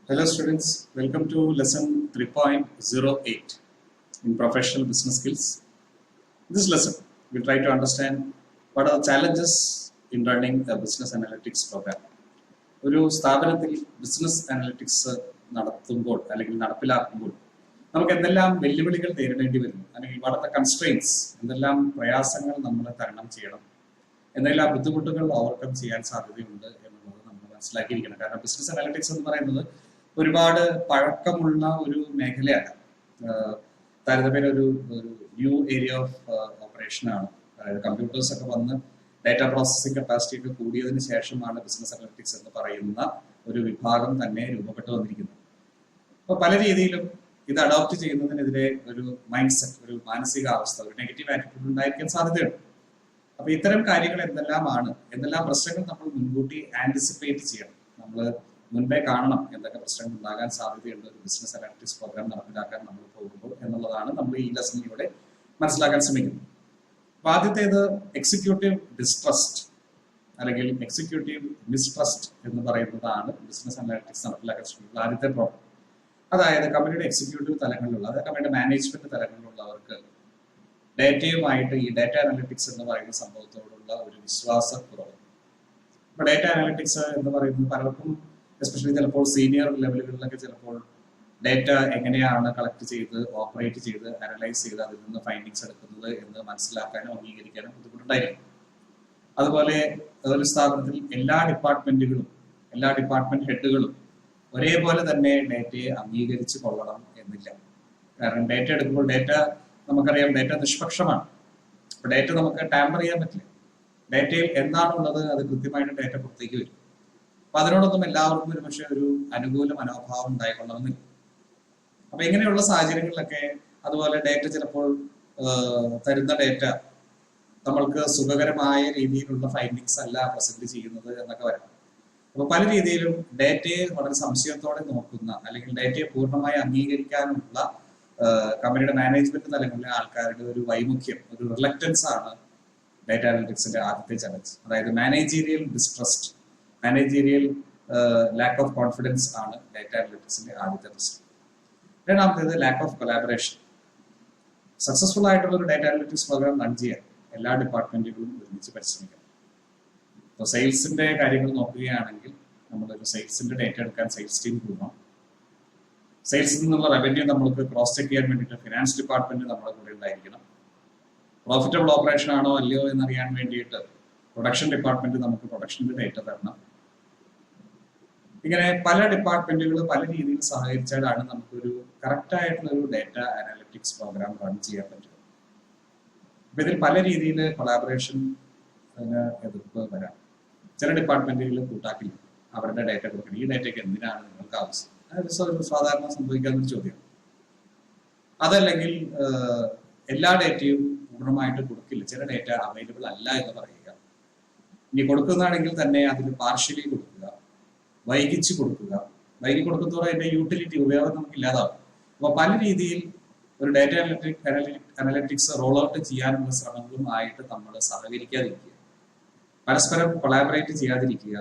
Hello students, welcome to lesson 3.08 in professional business skills. In this lesson, we try to understand what are the challenges in running a business analytics program. ഒരു സ്ഥാപനത്തിൽ business analytics നടത്തുമ്പോൾ അല്ലെങ്കിൽ നടപ്പിലാക്കുമ്പോൾ നമുക്ക് എന്തെല്ലാം വെല്ലുവിളികൾ നേരിടേണ്ടി വരുന്നു, അല്ലെങ്കിൽ വാട്ട് ആർ ദ കൺസ്ട്രെയിൻസ്, എന്തെല്ലാം പ്രയാസങ്ങൾ നമ്മൾ തരണം ചെയ്യണം, എന്തെല്ലാം ബുദ്ധിമുട്ടുകൾ ഓവർകം ചെയ്യാൻ സാധ്യതയുണ്ട് എന്നുള്ളത് നമ്മൾ മനസ്സിലാക്കിയിരിക്കണം. കാരണം ബിസിനസ് അനലിറ്റിക്സ് എന്ന് പറയുന്നത് ഒരുപാട് പഴക്കമുള്ള ഒരു മേഖലയാണ്. താരതമ്യേന ഒരു ന്യൂ ഏരിയ ഓഫ് ഓപ്പറേഷനാണ്. അതായത് കമ്പ്യൂട്ടേഴ്സ് ഒക്കെ വന്ന് ഡാറ്റ പ്രോസസ്സിംഗ് കപ്പാസിറ്റി ഒക്കെ കൂടിയതിന് ശേഷമാണ് ബിസിനസ് അനലിറ്റിക്സ് എന്ന് പറയുന്ന ഒരു വിഭാഗം തന്നെ രൂപപ്പെട്ടു വന്നിരിക്കുന്നത്. അപ്പോൾ പല രീതിയിലും ഇത് അഡോപ്റ്റ് ചെയ്യുന്നതിനെതിരെ ഒരു മൈൻഡ് സെറ്റ്, ഒരു മാനസികാവസ്ഥ, ഒരു നെഗറ്റീവ് ആറ്റിറ്റ്യൂഡ് ഉണ്ടായിരിക്കാൻ സാധ്യതയുണ്ട്. അപ്പൊ ഇത്തരം കാര്യങ്ങൾ എന്തെല്ലാം പ്രശ്നങ്ങൾ നമ്മൾ മുൻകൂട്ടി ആന്റിസിപ്പേറ്റ് ചെയ്യണം, നമ്മൾ മുൻപേ കാണണം എന്തൊക്കെ പ്രശ്നങ്ങൾ ഉണ്ടാകാൻ സാധ്യതയുണ്ട് ഒരു ബിസിനസ് അനലിറ്റിക്സ് പ്രോഗ്രാം നടപ്പിലാക്കാൻ നമ്മൾ പോകുമ്പോൾ എന്നുള്ളതാണ് നമ്മൾ ഈ ലെസണിലൂടെ മനസ്സിലാക്കാൻ ശ്രമിക്കുന്നത്. അപ്പൊ ആദ്യത്തേത് എക്സിക്യൂട്ടീവ് ഡിസ്ട്രസ്റ്റ് അല്ലെങ്കിൽ എക്സിക്യൂട്ടീവ് മിസ്ട്രസ്റ്റ് എന്ന് പറയുന്നതാണ് ബിസിനസ് അനലിറ്റിക്സ് നടപ്പിലാക്കാൻ ശ്രമിക്കുന്നത് ആദ്യത്തെ പ്രോബ്ലം. അതായത് കമ്പനിയുടെ എക്സിക്യൂട്ടീവ് തലങ്ങളിലുള്ള, അതായത് കമ്പനിയുടെ മാനേജ്മെന്റ് തലങ്ങളിലുള്ളവർക്ക് ഡാറ്റയുമായിട്ട് ഈ ഡാറ്റ അനലിറ്റിക്സ് എന്ന് പറയുന്ന സംഭവത്തോടുള്ള ഒരു വിശ്വാസക്കുറവ്. ഇപ്പൊ ഡാറ്റ അനലിറ്റിക്സ് എന്ന് പറയുന്നത് പലർക്കും, എസ്പെഷ്യലി ചിലപ്പോൾ സീനിയർ ലെവലുകളിലൊക്കെ ചിലപ്പോൾ ഡാറ്റ എങ്ങനെയാണ് കളക്ട് ചെയ്ത് ഓപ്പറേറ്റ് ചെയ്ത് അനലൈസ് ചെയ്ത് അതിൽ നിന്ന് ഫൈൻഡിങ്സ് എടുക്കുന്നത് എന്ന് മനസ്സിലാക്കാനും അംഗീകരിക്കാനും ബുദ്ധിമുട്ടുണ്ടായിരിക്കും. അതുപോലെ ഒരു സ്ഥാപനത്തിൽ എല്ലാ ഡിപ്പാർട്ട്മെന്റ് ഹെഡുകളും ഒരേപോലെ തന്നെ ഡാറ്റയെ അംഗീകരിച്ച് കൊള്ളണം എന്നില്ല. കാരണം ഡാറ്റ എടുക്കുമ്പോൾ നമുക്കറിയാം ഡാറ്റ നിഷ്പക്ഷമാണ്. അപ്പൊ ഡാറ്റ നമുക്ക് ടാമ്പർ ചെയ്യാൻ പറ്റില്ല. ഡാറ്റയിൽ എന്താണുള്ളത് അത് കൃത്യമായിട്ട് ഡാറ്റ പുറത്തേക്ക് വരും. അപ്പൊ അതിനോടൊന്നും എല്ലാവർക്കും ഒരു പക്ഷേ ഒരു അനുകൂല മനോഭാവം ഉണ്ടായിക്കൊള്ളണമെന്നില്ല. അപ്പൊ ഇങ്ങനെയുള്ള സാഹചര്യങ്ങളിലൊക്കെ അതുപോലെ ഡാറ്റ ചിലപ്പോൾ തരുന്ന ഡാറ്റ നമ്മൾക്ക് സുഖകരമായ രീതിയിലുള്ള ഫൈൻഡിങ്സ് അല്ല പ്രസന്റ് ചെയ്യുന്നത് എന്നൊക്കെ വരാം. അപ്പൊ പല രീതിയിലും ഡാറ്റയെ വളരെ സംശയത്തോടെ നോക്കുന്ന, അല്ലെങ്കിൽ ഡാറ്റയെ പൂർണ്ണമായി അംഗീകരിക്കാനുള്ള കമ്പനിയുടെ മാനേജ്മെന്റ് തലങ്ങളിലെ ആൾക്കാരുടെ ഒരു വൈമുഖ്യം, ഒരു റിലക്റ്റൻസ് ആണ് ഡാറ്റ അനലിറ്റിക്സിന്റെ ആദ്യത്തെ ചലഞ്ച്. അതായത് managerial distrust, managerial lack of confidence ആണ് ഡാറ്റ അനലിറ്റിക്സിന്റെ ആദ്യത്തെ പ്രശ്നം. രണ്ടാമത്തേത് ലാക്ക് ഓഫ് കൊളാബറേഷൻ. സക്സസ്ഫുൾ ആയിട്ടുള്ള ഒരു ഡാറ്റ അനലിറ്റിക്സ് പ്രോഗ്രാം റൺ ചെയ്യാൻ എല്ലാ ഡിപ്പാർട്ട്മെന്റുകളും ഒരുമിച്ച് പരിശ്രമിക്കണം. ഇപ്പോൾ സെയിൽസിന്റെ കാര്യങ്ങൾ നോക്കുകയാണെങ്കിൽ നമ്മളൊരു സെയിൽസിന്റെ ഡാറ്റ എടുക്കാൻ സെയിൽസ് ടീം കൂടണം. സെയിൽസിൽ നിന്നുള്ള റവന്യൂ നമ്മൾക്ക് ക്രോസ് ചെക്ക് ചെയ്യാൻ വേണ്ടിയിട്ട് ഫിനാൻസ് ഡിപ്പാർട്ട്മെന്റ് നമ്മുടെ കൂടെ ഉണ്ടായിരിക്കണം. പ്രോഫിറ്റബിൾ ഓപ്പറേഷൻ ആണോ അല്ലയോ എന്നറിയാൻ വേണ്ടിയിട്ട് പ്രൊഡക്ഷൻ ഡിപ്പാർട്ട്മെന്റ് നമുക്ക് പ്രൊഡക്ഷന്റെ ഡേറ്റ തരണം. ഇങ്ങനെ പല ഡിപ്പാർട്ട്മെന്റുകൾ പല രീതിയിൽ സഹകരിച്ചാലാണ് നമുക്കൊരു കറക്റ്റ് ആയിട്ടുള്ള ഒരു ഡാറ്റ അനാലിറ്റിക്സ് പ്രോഗ്രാം റൺ ചെയ്യാൻ പറ്റും. അപ്പൊ ഇതിൽ പല രീതിയിൽ കൊളാബറേഷൻ എതിർപ്പ് വരാം. ചില ഡിപ്പാർട്ട്മെന്റുകൾ കൂട്ടാക്കില്ല, അവരുടെ ഡാറ്റ കൊടുക്കണം. ഈ ഡാറ്റയ്ക്ക് എന്തിനാണ് നിങ്ങൾക്ക് ആവശ്യം? അതൊരു സാധാരണ സംഭവിക്കാവുന്ന ഒരു ചോദ്യം. അതല്ലെങ്കിൽ എല്ലാ ഡേറ്റയും പൂർണ്ണമായിട്ട് കൊടുക്കില്ല, ചില ഡേറ്റ അവൈലബിൾ അല്ല എന്ന് പറയുക. ഇനി കൊടുക്കുന്നതാണെങ്കിൽ തന്നെ അതിൽ പാർഷ്യലി കൊടുക്കുക, വൈകി കൊടുക്കുന്നതോടെ അതിന്റെ യൂട്ടിലിറ്റി, ഉപയോഗം നമുക്ക് ഇല്ലാതാവും. അപ്പൊ പല രീതിയിൽ ഒരു ഡാറ്റ അനലിറ്റിക്സ് റോൾ ഔട്ട് ചെയ്യാനുള്ള ശ്രമങ്ങളുമായിട്ട് നമ്മൾ സഹകരിക്കാതിരിക്കുക, പരസ്പരം കൊളാബറേറ്റ് ചെയ്യാതിരിക്കുക.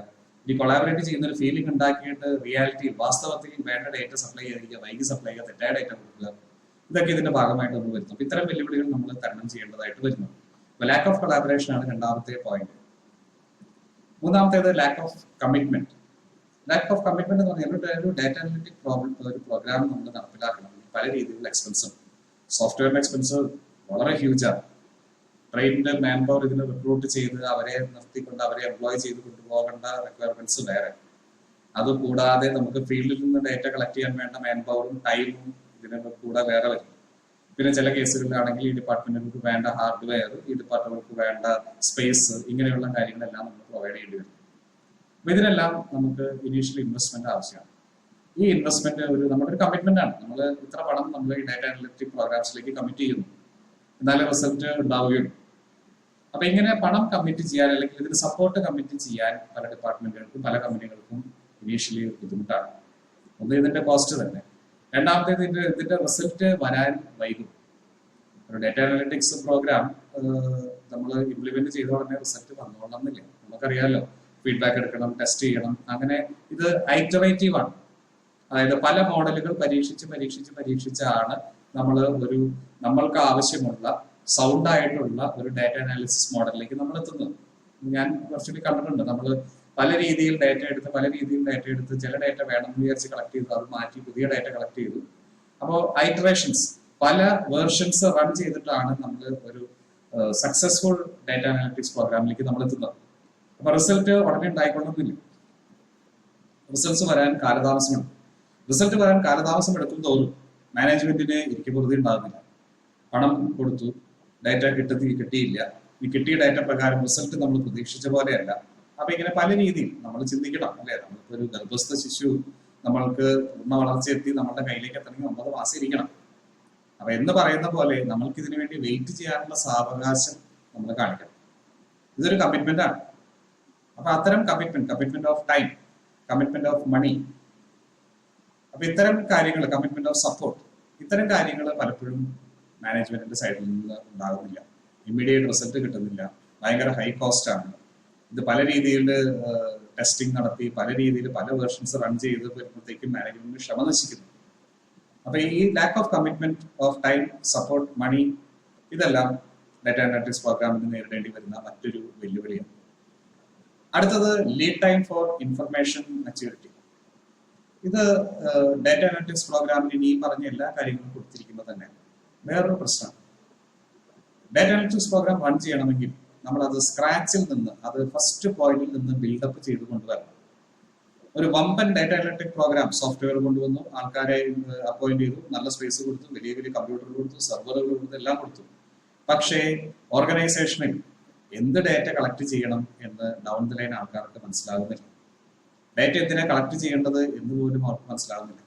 ഈ കൊളാബറേറ്റ് ചെയ്യുന്ന ഒരു ഫീലിംഗ് ഉണ്ടാക്കിയിട്ട് റിയാലിറ്റി, വാസ്തവത്തിൽ വേണ്ട ഡേറ്റ സപ്ലൈ ചെയ്യാതിരിക്കുക, വൈകി സപ്ലൈ ചെയ്യുക, തെറ്റായ ഡേറ്റ കൊടുക്കുക, ഇതൊക്കെ ഇതിന്റെ ഭാഗമായിട്ട് നമ്മൾ വരുന്നു. അപ്പൊ ഇത്തരം വെല്ലുവിളികൾ നമ്മൾ തരണം ചെയ്യേണ്ടതായിട്ട് വരുന്നു. അപ്പൊ ലാക്ക് ഓഫ് കൊളാബറേഷൻ ആണ് രണ്ടാമത്തെ പോയിന്റ്. മൂന്നാമത്തേത് lakh of commitment. Lakh of commitment എന്ന് പറഞ്ഞാൽ ഒരു ഡാറ്റ അനലിറ്റിക് ഒരു പ്രോഗ്രാം നമ്മൾ നടപ്പിലാക്കണം. പല രീതിയിലുള്ള എക്സ്പെൻസും, സോഫ്റ്റ്വെയറിന്റെ എക്സ്പെൻസ് വളരെ ഹ്യൂജാണ്. ട്രെയിൻഡ് മാൻ പവർ ഇതിന് റിക്രൂട്ട് ചെയ്ത് അവരെ നിർത്തിക്കൊണ്ട് അവരെ എംപ്ലോയ് ചെയ്ത് കൊണ്ടുപോകേണ്ട റിക്വയർമെന്റ്സ് വേറെ. അതുകൂടാതെ നമുക്ക് ഫീൽഡിൽ നിന്ന് ഡാറ്റ കളക്ട് ചെയ്യാൻ വേണ്ട മാൻ പവറും ടൈമും ഇതിനൊക്കെ കൂടെ വേറെ വരും. പിന്നെ ചില കേസുകളിലാണെങ്കിൽ ഈ ഡിപ്പാർട്ട്മെന്റുകൾക്ക് വേണ്ട ഹാർഡ്വെയർ, ഈ ഡിപ്പാർട്ട്മെന്റുകൾക്ക് വേണ്ട സ്പേസ്, ഇങ്ങനെയുള്ള കാര്യങ്ങളെല്ലാം നമ്മൾ പ്രൊവൈഡ് ചെയ്യേണ്ടി വരും. അപ്പൊ ഇതിനെല്ലാം നമുക്ക് ഇനീഷ്യൽ ഇൻവെസ്റ്റ്മെന്റ് ആവശ്യമാണ്. ഈ ഇൻവെസ്റ്റ്മെന്റ് നമ്മുടെ ഒരു കമ്മിറ്റ്മെന്റ് ആണ്. നമ്മൾ ഇത്ര പണം നമ്മൾ ഈ ഡാറ്റ അനലിറ്റിക് പ്രോഗ്രാംസിലേക്ക് കമ്മിറ്റ് ചെയ്യുന്നു, എന്നാലേ റിസൾട്ട് ഉണ്ടാവുകയുള്ളൂ. അപ്പൊ ഇങ്ങനെ പണം കമ്മിറ്റ് ചെയ്യാൻ, അല്ലെങ്കിൽ ഇതിന് സപ്പോർട്ട് കമ്മിറ്റ് ചെയ്യാൻ പല ഡിപ്പാർട്ട്മെന്റുകൾക്കും പല കമ്പനികൾക്കും ഇനീഷ്യലി ബുദ്ധിമുട്ടാണ്. ഒന്ന് ഇതിന്റെ കോസ്റ്റ് തന്നെ, രണ്ടാമത്തേത് ഇതിന്റെ റിസൾട്ട് വരാൻ വൈകും. ഒരു ഡാറ്റ അനലിറ്റിക്സ് പ്രോഗ്രാം നമ്മൾ ഇംപ്ലിമെന്റ് ചെയ്ത ഉടനെ റിസൾട്ട് വന്നോളണമെന്നില്ല. നമുക്കറിയാമല്ലോ, ഫീഡ്ബാക്ക് എടുക്കണം, ടെസ്റ്റ് ചെയ്യണം, അങ്ങനെ ഇത് ഐറ്ററേറ്റീവ് ആണ്. അതായത് പല മോഡലുകൾ പരീക്ഷിച്ചാണ് നമ്മൾ നമ്മൾക്ക് ആവശ്യമുള്ള സൗണ്ട് ആയിട്ടുള്ള ഒരു ഡാറ്റ അനാലിസിസ് മോഡലിലേക്ക് നമ്മൾ എത്തുന്നത്. ഞാൻ കുറച്ചുകൂടി കണ്ടിട്ടുണ്ട്. നമ്മൾ പല രീതിയിൽ ഡാറ്റ എടുത്ത് ചില ഡാറ്റ വേണമെന്ന് വിചാരിച്ച് കളക്ട് ചെയ്തു, അത് മാറ്റി പുതിയ ഡാറ്റ കളക്ട് ചെയ്തു. അപ്പോൾ ഐറ്ററേഷൻസ്, പല വേർഷൻസ് റൺ ചെയ്തിട്ടാണ് നമ്മൾ ഒരു സക്സസ്ഫുൾ ഡാറ്റ അനാലിറ്റിക്സ് പ്രോഗ്രാമിലേക്ക് നമ്മൾ എത്തുന്നത്. അപ്പൊ റിസൾട്ട് ഉടനെ ഉണ്ടായിക്കൊള്ളുന്നില്ല. റിസൾട്ട് വരാൻ കാലതാമസം എടുക്കും തോറും മാനേജ്മെന്റിന് ഇരിക്കുപുറതി ഉണ്ടാകുന്നില്ല. പണം കൊടുത്തു, ഡാറ്റ കിട്ടിയില്ല, ഈ കിട്ടിയ ഡാറ്റ പ്രകാരം റിസൾട്ട് നമ്മൾ പ്രതീക്ഷിച്ച പോലെയല്ല. അപ്പൊ ഇങ്ങനെ പല രീതിയിൽ നമ്മൾ ചിന്തിക്കണം, അല്ലെ? നമ്മൾക്ക് ഒരു ഗർഭസ്ഥ ശിശു നമ്മൾക്ക് പൂർണ്ണ വളർച്ചയെത്തി നമ്മളുടെ കയ്യിലേക്ക് എത്തണമെങ്കിൽ 9 മാസം ഇരിക്കണം. അപ്പൊ എന്ന് പറയുന്ന പോലെ നമ്മൾക്ക് ഇതിനു വേണ്ടി വെയിറ്റ് ചെയ്യാനുള്ള സാവകാശം നമ്മൾ കാണിക്കണം. ഇതൊരു കമ്മിറ്റ്മെന്റ് ആണ്. അപ്പൊ അത്തരം commitment of time, commitment of money, അപ്പൊ ഇത്തരം കാര്യങ്ങൾ, കമ്മിറ്റ്മെന്റ് ഓഫ് സപ്പോർട്ട്, ഇത്തരം കാര്യങ്ങൾ പലപ്പോഴും മാനേജ്മെന്റിന്റെ സൈഡിൽ നിന്ന് ഉണ്ടാകുന്നില്ല. ഇമ്മീഡിയറ്റ് റിസൾട്ട് കിട്ടുന്നില്ല, ഭയങ്കര ഹൈ കോസ്റ്റ് ആണ്. ഇത് പല രീതിയിൽ ടെസ്റ്റിംഗ് നടത്തി പല വേർഷൻസ് റൺ ചെയ്ത് വരുമ്പോഴത്തേക്കും മാനേജ്മെന്റിന് ക്ഷമ നശിക്കുന്നു. അപ്പൊ ഈ lack of commitment of time, support, money, ഇതെല്ലാം ഡാറ്റ അനാലിറ്റിക്സ് പ്രോഗ്രാമിന് നേരിടേണ്ടി വരുന്ന മറ്റൊരു വെല്ലുവിളിയാണ്. അടുത്തത് lead time for information maturity. ഇത് ഡാറ്റ അനാലിറ്റിക്സ് പ്രോഗ്രാമിന് ഇനി പറഞ്ഞ എല്ലാ കാര്യങ്ങളും കൊടുത്തിരിക്കുമ്പോൾ തന്നെ വേറൊരു പ്രശ്നമാണ്. ഡാറ്റ അനാലിറ്റിക്സ് പ്രോഗ്രാം റൺ ചെയ്യണമെങ്കിൽ നമ്മളത് സ്ക്രാച്ചിൽ നിന്ന്, അത് ഫസ്റ്റ് പോയിന്റിൽ നിന്ന് ബിൽഡപ്പ് ചെയ്ത് കൊണ്ടുവരണം. ഒരു വമ്പൻ ഡാറ്റ അനാലിറ്റിക് പ്രോഗ്രാം സോഫ്റ്റ്വെയർ കൊണ്ടുവന്നു, ആൾക്കാരെ അപ്പോയിന്റ് ചെയ്തു, നല്ല സ്പേസ് കൊടുത്തു, വലിയ കമ്പ്യൂട്ടർ കൊടുത്തു, സെർവറുകൾ കൊടുത്തു, എല്ലാം കൊടുത്തു. പക്ഷേ ഓർഗനൈസേഷനിൽ എന്ത് ഡാറ്റ കളക്ട് ചെയ്യണം എന്ന് ഡൗൺ ദ ലൈൻ ആൾക്കാർക്ക് മനസ്സിലാകുന്നില്ല. ഡാറ്റ എന്തിനാ കളക്ട് ചെയ്യേണ്ടത് എന്ന് പോലും അവർക്ക് മനസ്സിലാകുന്നില്ല.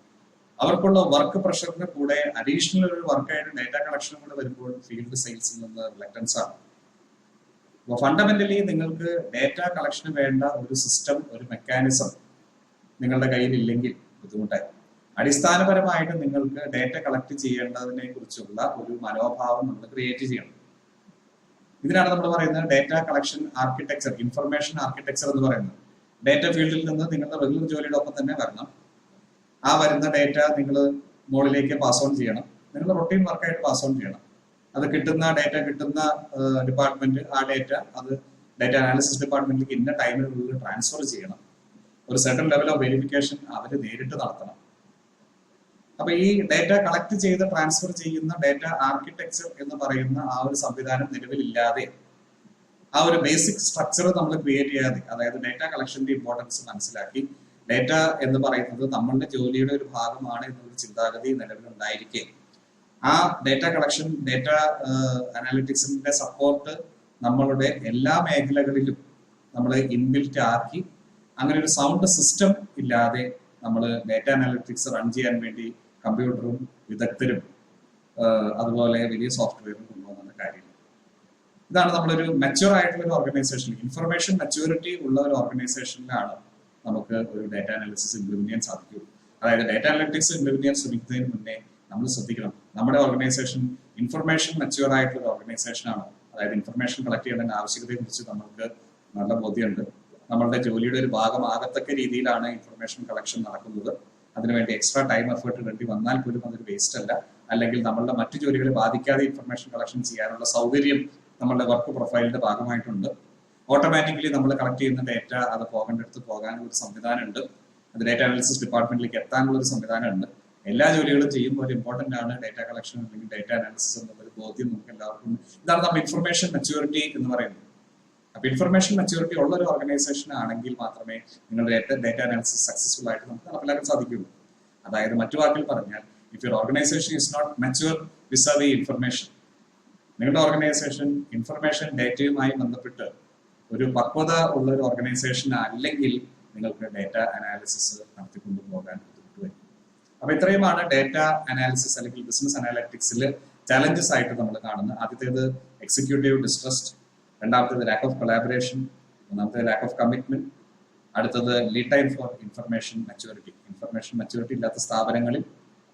അവർക്കുള്ള വർക്ക് പ്രഷറിന് കൂടെ അഡീഷണൽ ഒരു വർക്കായിട്ട് ഡാറ്റ കളക്ഷനും കൂടെ വരുമ്പോൾ ഫീൽഡ് സെയിൽസിൽ നിന്ന് റിലക്റ്റൻസ് ആണ്. അപ്പോൾ ഫണ്ടമെന്റലി നിങ്ങൾക്ക് ഡാറ്റ കളക്ഷന് വേണ്ട ഒരു സിസ്റ്റം, ഒരു മെക്കാനിസം നിങ്ങളുടെ കയ്യിൽ ഇല്ലെങ്കിൽ ബുദ്ധിമുട്ടായി. അടിസ്ഥാനപരമായിട്ട് നിങ്ങൾക്ക് ഡാറ്റ കളക്ട് ചെയ്യേണ്ടതിനെ കുറിച്ചുള്ള ഒരു മനോഭാവം നമ്മൾ ക്രിയേറ്റ് ചെയ്യണം. ഇതിനാണ് നമ്മൾ പറയുന്നത് data collection architecture, information architecture എന്ന് പറയുന്നത്. ഡാറ്റ ഫീൽഡിൽ നിന്ന് നിങ്ങളുടെ റെഗുലർ ജോലിയുടെ ഒപ്പം തന്നെ വരണം. ആ വരുന്ന ഡാറ്റ നിങ്ങൾ മോളിലേക്ക് പാസ് ഓൺ ചെയ്യണം, നിങ്ങളുടെ റൊട്ടീൻ വർക്കായിട്ട് പാസ് ഓൺ ചെയ്യണം. അത് കിട്ടുന്ന ഡാറ്റ കിട്ടുന്ന ഡിപ്പാർട്ട്മെന്റ് ആ ഡാറ്റ അത് ഡാറ്റ അനാലിസിസ് ഡിപ്പാർട്ട്മെന്റിലേക്ക് ഇന്ന ടൈമിനുള്ളിൽ ട്രാൻസ്ഫർ ചെയ്യണം. ഒരു സർട്ടൻ ലെവൽ ഓഫ് വെരിഫിക്കേഷൻ അവർ നേരിട്ട് നടത്തണം. അപ്പൊ ഈ ഡാറ്റ കളക്ട് ചെയ്ത് ട്രാൻസ്ഫർ ചെയ്യുന്ന ഡാറ്റ ആർക്കിടെക്ചർ എന്ന് പറയുന്ന ആ ഒരു സംവിധാനം നിലവിലില്ലാതെ, ആ ഒരു ബേസിക് സ്ട്രക്ചർ നമ്മൾ ക്രിയേറ്റ് ചെയ്യാതെ, അതായത് ഡാറ്റ കളക്ഷന്റെ ഇമ്പോർട്ടൻസ് മനസ്സിലാക്കി ഡാറ്റ എന്ന് പറയുന്നത് നമ്മളുടെ ജോലിയുടെ ഒരു ഭാഗമാണ് എന്നൊരു ചിന്താഗതി നിലവിലുണ്ടായിരിക്കെ ആ ഡാറ്റ കളക്ഷൻ, ഡാറ്റ അനാലിറ്റിക്സിന്റെ സപ്പോർട്ട് നമ്മളുടെ എല്ലാ മേഖലകളിലും നമ്മൾ ഇൻബിൽറ്റ് ആക്കി അങ്ങനെ ഒരു സൗണ്ട് സിസ്റ്റം ഇല്ലാതെ നമ്മൾ ഡാറ്റ അനാലിറ്റിക്സ് റൺ ചെയ്യാൻ വേണ്ടി കമ്പ്യൂട്ടറും വിദഗ്ധരും അതുപോലെ വലിയ സോഫ്റ്റ്വെയറും കൊണ്ടുപോകുന്ന കാര്യങ്ങൾ. ഇതാണ് നമ്മളൊരു മെച്യൂർ ആയിട്ടുള്ള ഒരു ഓർഗനൈസേഷൻ, ഇൻഫർമേഷൻ മെച്യൂരിറ്റി ഉള്ള ഒരു ഓർഗനൈസേഷനിലാണ് നമുക്ക് ഒരു ഡാറ്റ അനാലിസിസ് ഇംപ്ലിമെന്റ് ചെയ്യാൻ സാധിക്കുള്ളൂ. അതായത് ഡാറ്റ അനാലിറ്റിക്സ് ഇംപ്ലിമെന്റ് ചെയ്യാൻ ശ്രമിക്കുന്നതിന് മുന്നേ നമ്മൾ ശ്രദ്ധിക്കണം, നമ്മുടെ ഓർഗനൈസേഷൻ ഇൻഫർമേഷൻ മെച്യൂർ ആയിട്ടുള്ള ഒരു ഓർഗനൈസേഷൻ ആണ്. അതായത് ഇൻഫർമേഷൻ കളക്ട് ചെയ്യേണ്ട ആവശ്യകതയെ കുറിച്ച് നമുക്ക് നല്ല ബോധ്യമുണ്ട്. നമ്മളുടെ ജോലിയുടെ ഒരു ഭാഗമാകത്തക്ക രീതിയിലാണ് ഇൻഫർമേഷൻ കളക്ഷൻ നടക്കുന്നത്. അതിനുവേണ്ടി എക്സ്ട്രാ ടൈം എഫേർട്ട് വേണ്ടി വന്നാൽ പോലും അതൊരു വേസ്റ്റ് അല്ല. അല്ലെങ്കിൽ നമ്മളുടെ മറ്റു ജോലികളെ ബാധിക്കാതെ ഇൻഫർമേഷൻ കളക്ഷൻ ചെയ്യാനുള്ള സൗകര്യം നമ്മളുടെ വർക്ക് പ്രൊഫൈലിന്റെ ഭാഗമായിട്ടുണ്ട്. ഓട്ടോമാറ്റിക്കലി നമ്മൾ കളക്ട് ചെയ്യുന്ന ഡാറ്റ അത് പോകേണ്ടടുത്ത് പോകാനുള്ള ഒരു സംവിധാനമുണ്ട്. അത് ഡാറ്റ അനാലിസിസ് ഡിപ്പാർട്ട്മെന്റിലേക്ക് എത്താനുള്ള ഒരു സംവിധാനമുണ്ട്. എല്ലാ ജോലികളും ചെയ്യുമ്പോൾ ഇമ്പോർട്ടന്റ് ആണ് ഡാറ്റ കളക്ഷൻ അല്ലെങ്കിൽ ഡാറ്റ അനാലിസിസ് എന്നുള്ളൊരു ബോധ്യം നമുക്ക് എല്ലാവർക്കും. ഇതാണ് നമ്മൾ ഇൻഫർമേഷൻ മെച്യൂരിറ്റി എന്ന് പറയുന്നത്. അപ്പൊ ഇൻഫർമേഷൻ മെച്യൂരിറ്റി ഉള്ള ഒരു ഓർഗനൈസേഷൻ ആണെങ്കിൽ മാത്രമേ നിങ്ങളുടെ ഡാറ്റ അനാലിസിസ് സക്സസ്ഫുൾ ആയിട്ട് നമുക്ക് നടപ്പിലാക്കാൻ സാധിക്കുള്ളൂ. അതായത് മറ്റു വാക്കിൽ പറഞ്ഞാൽ, if your organisation is not mature വിസർവ് ഇൻഫർമേഷൻ, നിങ്ങളുടെ ഓർഗനൈസേഷൻ ഇൻഫർമേഷൻ ഡാറ്റയുമായി ബന്ധപ്പെട്ട് ഒരു പക്വത ഉള്ള ഒരു ഓർഗനൈസേഷൻ അല്ലെങ്കിൽ നിങ്ങൾക്ക് ഡാറ്റ അനാലിസിസ് നടത്തിക്കൊണ്ടു പോകാൻ ബുദ്ധിമുട്ട് വരും. അപ്പൊ ഇത്രയുമാണ് ഡാറ്റ അനാലിസിസ് അല്ലെങ്കിൽ ബിസിനസ് അനാലിറ്റിക്സിൽ ചലഞ്ചസ് ആയിട്ട് നമ്മൾ കാണുന്നത്. ആദ്യത്തേത് എക്സിക്യൂട്ടീവ് ഡിസ്ട്രസ്റ്റ്, രണ്ടാമത്തേത് ലാക്ക് ഓഫ് കൊളാബറേഷൻ, മൂന്നാമത്തേത് ലാക്ക് ഓഫ് കമ്മിറ്റ്മെന്റ്, അടുത്തത് lead time for information maturity. Information maturity ഇല്ലാത്ത സ്ഥാപനങ്ങളിൽ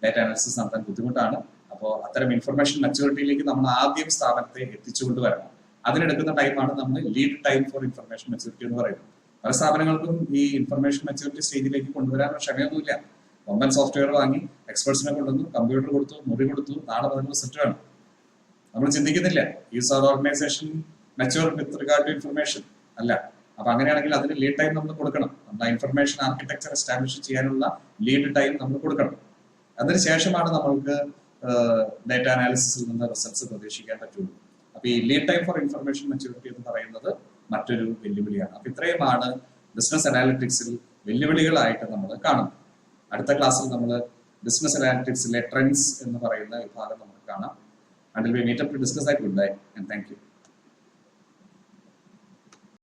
ഡാറ്റ അനാലിസിസ് നടത്താൻ ബുദ്ധിമുട്ടാണ്. അപ്പോൾ അത്തരം ഇൻഫർമേഷൻ മെച്യൂരിറ്റിയിലേക്ക് നമ്മൾ ആദ്യം സ്ഥാപനത്തെ എത്തിച്ചുകൊണ്ട് വരണം. അതിനെടുക്കുന്ന ടൈമാണ് നമ്മൾ lead time for information maturity എന്ന് പറയുന്നത്. പല സ്ഥാപനങ്ങൾക്കും ഈ ഇൻഫർമേഷൻ മെച്യൂരിറ്റി സ്റ്റേജിലേക്ക് കൊണ്ടുവരാനുള്ള ക്ഷമയൊന്നുമില്ല. വമ്പൻ സോഫ്റ്റ്വെയർ വാങ്ങി എക്സ്പെർട്സിനെ കൊണ്ടുവന്നു, കമ്പ്യൂട്ടർ കൊടുത്തു, മുറി കൊടുത്തു, നാളെ അതിന് റിസൾട്ട് വേണം. നമ്മൾ ചിന്തിക്കുന്നില്ല is our organisation mature with regard to information അല്ല. അപ്പൊ അങ്ങനെയാണെങ്കിൽ അതിന് ലീഡ് ടൈം നമ്മൾ കൊടുക്കണം. നമ്മൾ ഇൻഫർമേഷൻ ആർക്കിടെക്ചർ എസ്റ്റാബ്ലിഷ് ചെയ്യാനുള്ള ലീഡ് ടൈം നമ്മൾ കൊടുക്കണം. അതിനുശേഷമാണ് നമ്മൾക്ക് ഡേറ്റ അനാലിസിസിൽ നിന്ന് റിസൾട്ട്സ് പ്രതീക്ഷിക്കാൻ പറ്റുള്ളൂ. അപ്പൊ ഈ lead time for information maturity എന്ന് പറയുന്നത് മറ്റൊരു വെല്ലുവിളിയാണ്. അപ്പൊ ഇത്രയുമാണ് ബിസിനസ് അനാലിറ്റിക്സിൽ വെല്ലുവിളികളായിട്ട് നമ്മൾ കാണുന്നത്. അടുത്ത ക്ലാസ്സിൽ നമ്മൾ ബിസിനസ് അനാലിറ്റിക്സിലെ ട്രെൻഡ്സ് എന്ന് പറയുന്ന വിഭാഗം നമുക്ക് കാണാം. Until we meet up to discuss that, goodbye and thank you.